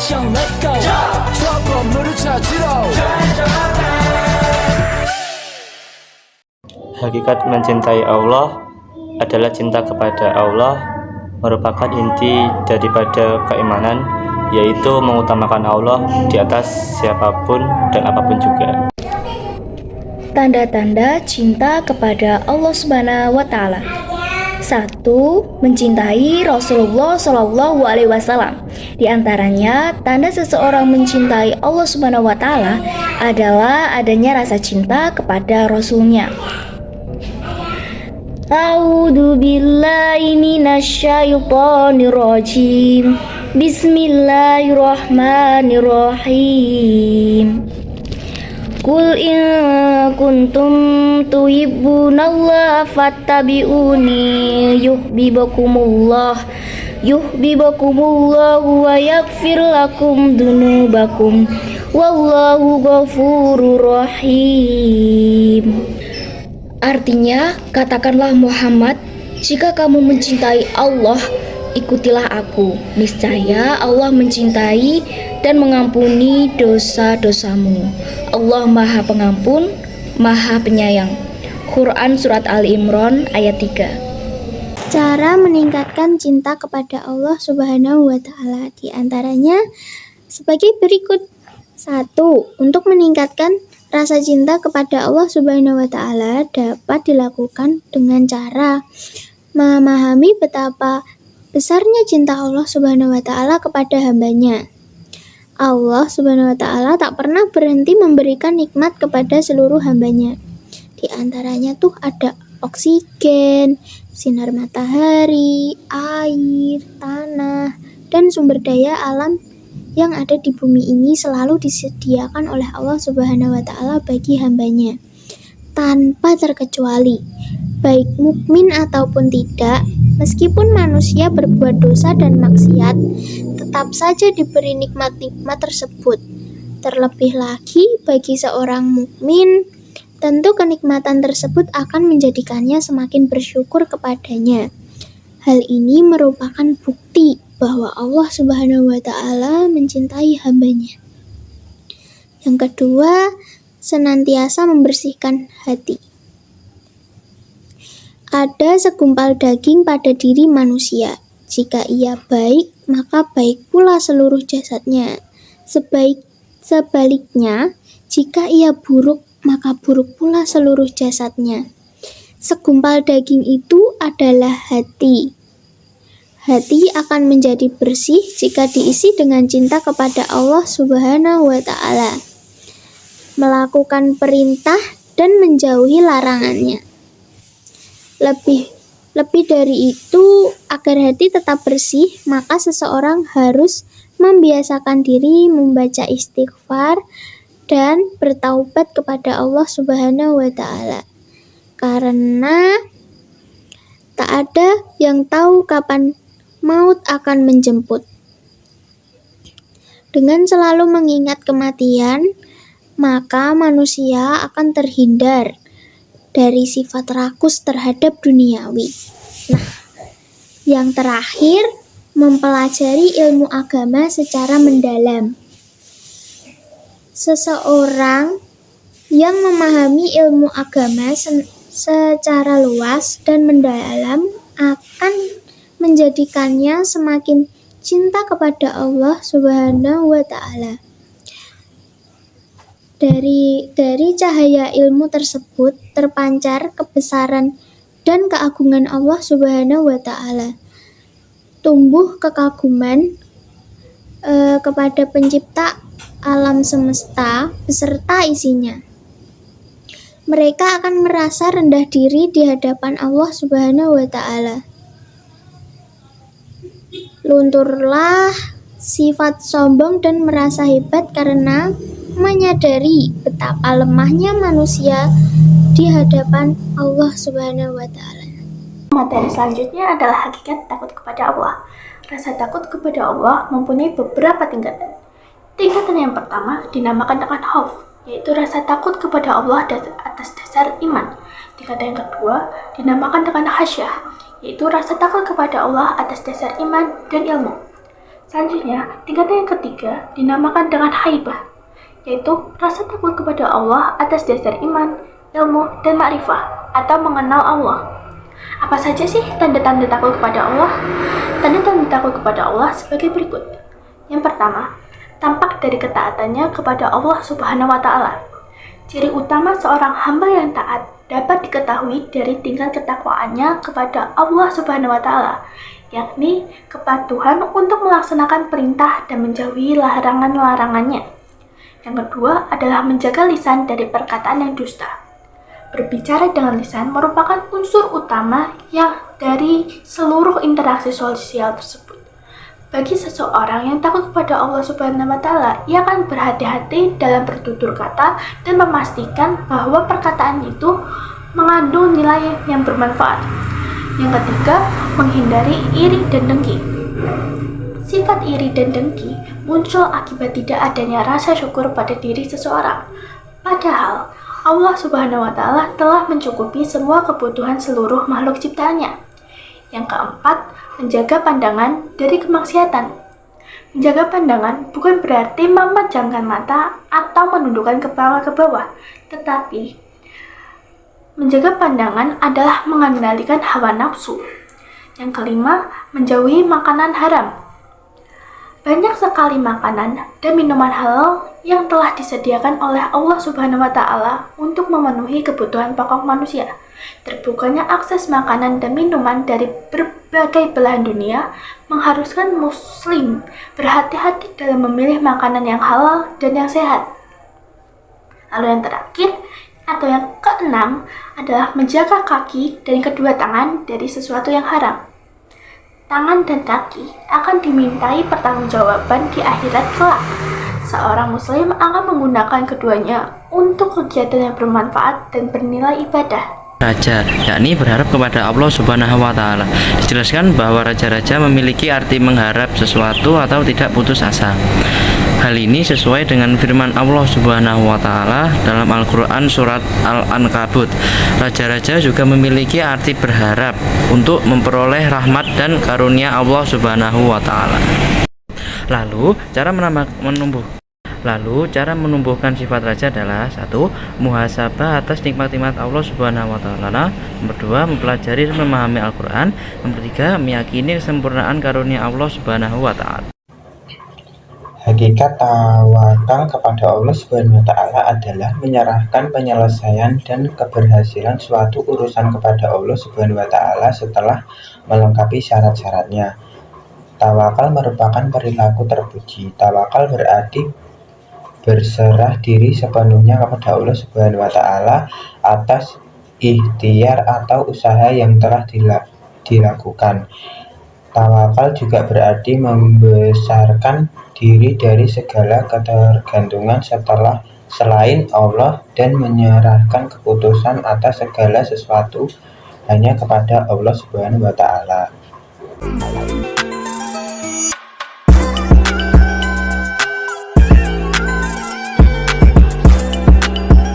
action let's go 저 건물을 찾으러 Hakikat mencintai Allah adalah cinta kepada Allah merupakan inti daripada keimanan, yaitu mengutamakan Allah di atas siapapun dan apapun juga. Tanda-tanda cinta kepada Allah Subhanahu wa Ta'ala. 1. Mencintai Rasulullah Shallallahu Alaihi Wasallam. Di antaranya, tanda seseorang mencintai Allah Subhanahu wa Ta'ala adalah adanya rasa cinta kepada Rasulnya. A'udzu billahi minasyaitonir rajim. Bismillahirrahmanirrahim. Qul in kuntum tuhibbunallaha fattabi'uni yuhibbukumullah wa yaghfir lakum dzunubakum wallahu ghafurur rahim. Artinya, katakanlah Muhammad, jika kamu mencintai Allah, ikutilah aku. Niscaya Allah mencintai dan mengampuni dosa-dosamu. Allah Maha Pengampun, Maha Penyayang. Quran Surat Ali Imran ayat 3. Cara meningkatkan cinta kepada Allah Subhanahu wa Ta'ala di antaranya sebagai berikut. 1. Untuk meningkatkan rasa cinta kepada Allah Subhanahu wa Ta'ala dapat dilakukan dengan cara memahami betapa besarnya cinta Allah Subhanahu wa Ta'ala kepada hambanya. Allah Subhanahu wa Ta'ala tak pernah berhenti memberikan nikmat kepada seluruh hambanya. Di antaranya tuh ada oksigen, sinar matahari, air, tanah, dan sumber daya alam yang ada di bumi ini selalu disediakan oleh Allah Subhanahu wa Ta'ala bagi hambanya tanpa terkecuali, baik mukmin ataupun tidak. Meskipun manusia berbuat dosa dan maksiat, tetap saja diberi nikmat-nikmat tersebut. Terlebih lagi bagi seorang mukmin, tentu kenikmatan tersebut akan menjadikannya semakin bersyukur kepadanya. Hal ini merupakan bukti bahwa Allah Subhanahu wa Ta'ala mencintai hambanya. Yang kedua, senantiasa membersihkan hati. Ada segumpal daging pada diri manusia. Jika ia baik, maka baik pula seluruh jasadnya. Sebaliknya, jika ia buruk, maka buruk pula seluruh jasadnya. Segumpal daging itu adalah hati. Hati akan menjadi bersih jika diisi dengan cinta kepada Allah Subhanahu wa Ta'ala, melakukan perintah dan menjauhi larangannya. Lebih dari itu, agar hati tetap bersih, maka seseorang harus membiasakan diri membaca istighfar dan bertaubat kepada Allah Subhanahu wa Ta'ala. Karena tak ada yang tahu kapan maut akan menjemput. Dengan selalu mengingat kematian, maka manusia akan terhindar dari sifat rakus terhadap duniawi. Nah, yang terakhir, mempelajari ilmu agama secara mendalam. Seseorang yang memahami ilmu agama secara luas dan mendalam akan menjadikannya semakin cinta kepada Allah Subhanahu wa Ta'ala. Dari cahaya ilmu tersebut terpancar kebesaran dan keagungan Allah Subhanahu wa Ta'ala. Tumbuh kekaguman kepada pencipta alam semesta beserta isinya. Mereka akan merasa rendah diri di hadapan Allah Subhanahu wa Ta'ala. Lunturlah sifat sombong dan merasa hebat karena menyadari betapa lemahnya manusia di hadapan Allah Subhanahu wa Ta'ala. Materi selanjutnya adalah hakikat takut kepada Allah. Rasa takut kepada Allah mempunyai beberapa tingkatan. Tingkatan yang pertama dinamakan dengan khauf, yaitu rasa takut kepada Allah atas dasar iman. Tingkatan yang kedua dinamakan dengan khasyah, yaitu rasa takut kepada Allah atas dasar iman dan ilmu. Selanjutnya, tingkatan yang ketiga dinamakan dengan haibah, yaitu rasa takut kepada Allah atas dasar iman, ilmu, dan ma'rifah atau mengenal Allah. Apa saja sih tanda-tanda takut kepada Allah? Tanda-tanda takut kepada Allah sebagai berikut. Yang pertama, tampak dari ketaatannya kepada Allah Subhanahu wa Ta'ala. Ciri utama seorang hamba yang taat dapat diketahui dari tingkat ketakwaannya kepada Allah Subhanahu wa Ta'ala, yakni kepatuhan untuk melaksanakan perintah dan menjauhi larangan-larangannya. Yang kedua adalah menjaga lisan dari perkataan yang dusta. Berbicara dengan lisan merupakan unsur utama yang dari seluruh interaksi sosial tersebut. Bagi seseorang yang takut kepada Allah Subhanahu wa Ta'ala, ia akan berhati-hati dalam bertutur kata dan memastikan bahwa perkataan itu mengandung nilai yang bermanfaat. Yang ketiga, menghindari iri dan dengki. Sifat iri dan dengki muncul akibat tidak adanya rasa syukur pada diri seseorang. Padahal Allah Subhanahu wa Ta'ala telah mencukupi semua kebutuhan seluruh makhluk ciptaannya. Yang keempat, menjaga pandangan dari kemaksiatan. Menjaga pandangan bukan berarti memejamkan mata atau menundukkan kepala ke bawah, tetapi menjaga pandangan adalah mengendalikan hawa nafsu. Yang kelima, menjauhi makanan haram. Banyak sekali makanan dan minuman halal yang telah disediakan oleh Allah Subhanahu wa Ta'ala untuk memenuhi kebutuhan pokok manusia. Terbukanya akses makanan dan minuman dari berbagai belahan dunia mengharuskan Muslim berhati-hati dalam memilih makanan yang halal dan yang sehat. Lalu yang terakhir atau yang keenam adalah menjaga kaki dan kedua tangan dari sesuatu yang haram. Tangan dan kaki akan dimintai pertanggungjawaban di akhirat kelak. Seorang muslim akan menggunakan keduanya untuk kegiatan yang bermanfaat dan bernilai ibadah. Raja, yakni berharap kepada Allah Subhanahu wa Ta'ala. Dijelaskan bahwa raja-raja memiliki arti mengharap sesuatu atau tidak putus asa. Hal ini sesuai dengan firman Allah Subhanahu wa Ta'ala dalam Al-Qur'an surat Al-Ankabut. Raja-raja juga memiliki arti berharap untuk memperoleh rahmat dan karunia Allah Subhanahu wa Ta'ala. Lalu, cara menumbuhkan sifat raja adalah 1. Muhasabah atas nikmat-nikmat Allah Subhanahu wa Ta'ala. Nomor 2. Mempelajari dan memahami Al-Qur'an. Nomor 3. Meyakini kesempurnaan karunia Allah Subhanahu wa Ta'ala. Hakikat tawakal kepada Allah Subhanahu wa Ta'ala adalah menyerahkan penyelesaian dan keberhasilan suatu urusan kepada Allah Subhanahu wa Ta'ala setelah melengkapi syarat-syaratnya. Tawakal merupakan perilaku terpuji. Tawakal berarti berserah diri sepenuhnya kepada Allah Subhanahu wa Ta'ala atas ikhtiar atau usaha yang telah dilakukan. Tawakal juga berarti membesarkan diri dari segala ketergantungan selain Allah dan menyerahkan keputusan atas segala sesuatu hanya kepada Allah Subhanahu wa Ta'ala.